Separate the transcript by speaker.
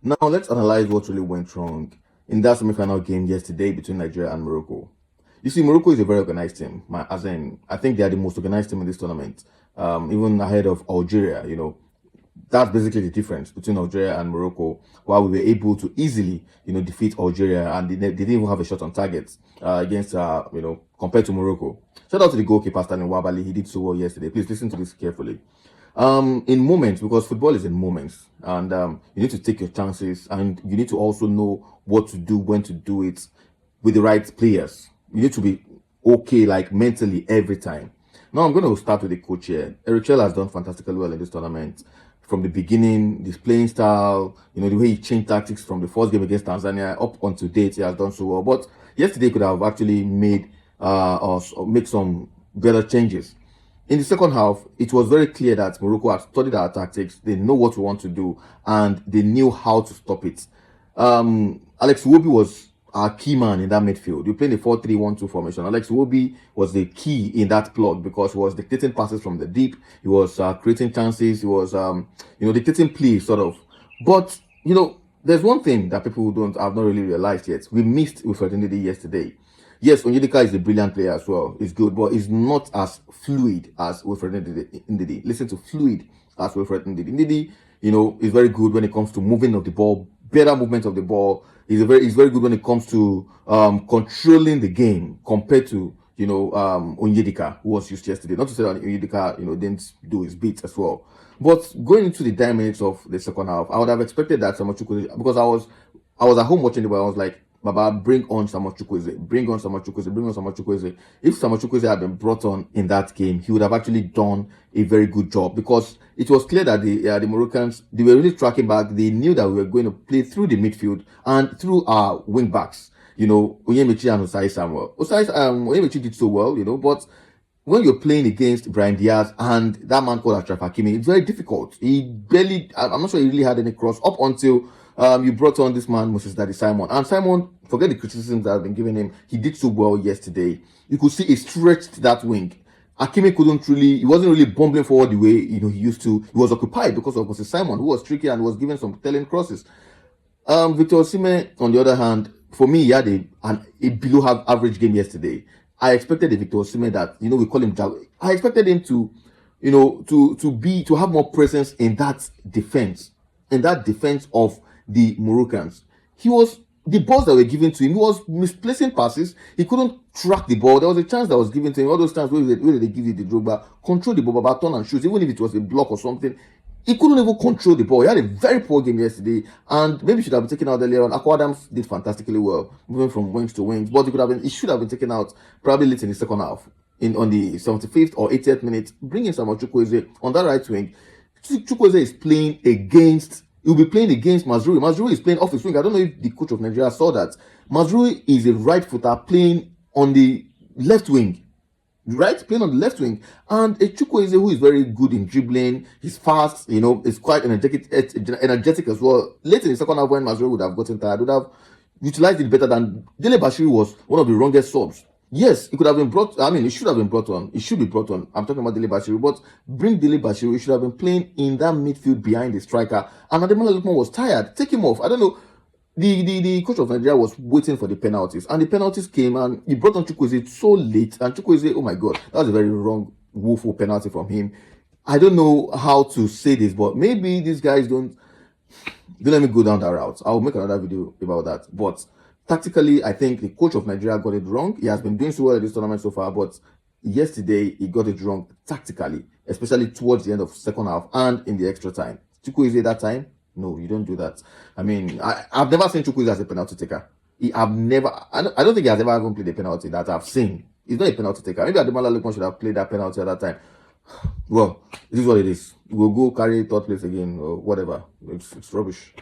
Speaker 1: Now let's analyze what really went wrong in that semi-final game yesterday between Nigeria and Morocco. You see, Morocco is a very organized team. As in, I think they are the most organized team in this tournament, even ahead of Algeria. That's basically the difference between Algeria and Morocco. While we were able to easily, defeat Algeria, and they didn't even have a shot on target against, compared to Morocco. Shout out to the goalkeeper, Stanley Wabali. He did so well yesterday. Please listen to this carefully. In moments, because football is in moments, and you need to take your chances, and you need to also know what to do, when to do it with the right players. You need to be okay, like mentally every time. Now I'm going to start with the coach here. Eric Chell has done fantastically well in this tournament. From the beginning, this playing style, the way he changed tactics from the first game against Tanzania up until date, he has done so well. But yesterday could have actually made us make some better changes. In the second half, it was very clear that Morocco had studied our tactics. They know what we want to do, and they knew how to stop it. Alex Iwobi was our key man in that midfield. We played a 4-3-1-2 formation. Alex Iwobi was the key in that plug because he was dictating passes from the deep. He was creating chances. He was, dictating play, sort of. But, there's one thing that people have not really realized yet. We missed Wilfred Ndidi yesterday. Yes, Onyedika is a brilliant player as well. He's good, but he's not as fluid as Wilfred Ndidi. Listen to fluid as Wilfred Ndidi. Ndidi, is very good when it comes to moving of the ball, better movement of the ball. He's very good when it comes to controlling the game compared to Onyedika, who was used yesterday. Not to say that Onyedika didn't do his bit as well. But going into the 10 minutes of the second half, I would have expected that Samuel Chukwueze, because I was at home watching it, but I was like, Baba, bring on Samuel Chukwueze, bring on Samuel Chukwueze, bring on Samuel Chukwueze. If Samuel Chukwueze had been brought on in that game, he would have actually done a very good job, because it was clear that the Moroccans, they were really tracking back. They knew that we were going to play through the midfield and through our wing backs. Onyemaechi and Osai Samuel. Onyemaechi did so well, but when you're playing against Brahim Diaz and that man called Achraf Hakimi, it's very difficult. I'm not sure he really had any cross up until you brought on this man, Moses Daddy Simon. And Simon, forget the criticisms that have been given him. He did so well yesterday. You could see he stretched that wing. Hakimi he wasn't really bumbling forward the way he used to. He was occupied because of Moses Simon, who was tricky and was giving some telling crosses. Victor Osimhen, on the other hand, for me, he had a below average game yesterday. I expected a Victor Osimhen that, we call him Jago. I expected him to have more presence in that defense of the Moroccans. The balls that were given to him, he was misplacing passes. He couldn't track the ball. There was a chance that was given to him. All those times where they give you the Drogba, control the ball, turn and shoot, even if it was a block or something. He couldn't even control the ball. He had a very poor game yesterday, and maybe should have been taken out earlier on. Akwa Adams did fantastically well, moving from wings to wings, but he should have been taken out probably late in the second half, on the 75th or 80th minute. Bringing Samuel Chukwueze on that right wing. Chukwueze is playing against. He'll be playing against Mazrui. Mazrui is playing off his wing. I don't know if the coach of Nigeria saw that. Mazrui is a right footer playing on the left wing. Right? Playing on the left wing. And a Chukwueze who is very good in dribbling. He's fast, is quite energetic as well. Late in the second half, when Mazrui would have gotten tired, would have utilized it better than Dele Bashiru was one of the wrongest subs. Yes, it could have been brought. It should have been brought on. It should be brought on. I'm talking about Dele Bashiru, but bring Dele Bashiru. He should have been playing in that midfield behind the striker. And Ademola Lookman was tired. Take him off. I don't know. The coach of Nigeria was waiting for the penalties, and the penalties came, and he brought on Chukwueze so late. And Chukwueze, oh my God, that was a very wrong, woeful penalty from him. I don't know how to say this, but maybe these guys don't let me go down that route. I'll make another video about that. But tactically, I think the coach of Nigeria got it wrong. He has been doing so well in this tournament so far, but yesterday he got it wrong tactically, especially towards the end of second half and in the extra time. Chukwueze that time, no, you don't do that. I've never seen Chukwueze as a penalty taker. I don't think he has ever even played a penalty that I've seen. He's not a penalty taker. Maybe Ademola Lookman should have played that penalty at that time. Well, this is what it is. We'll go carry third place again or whatever. It's rubbish.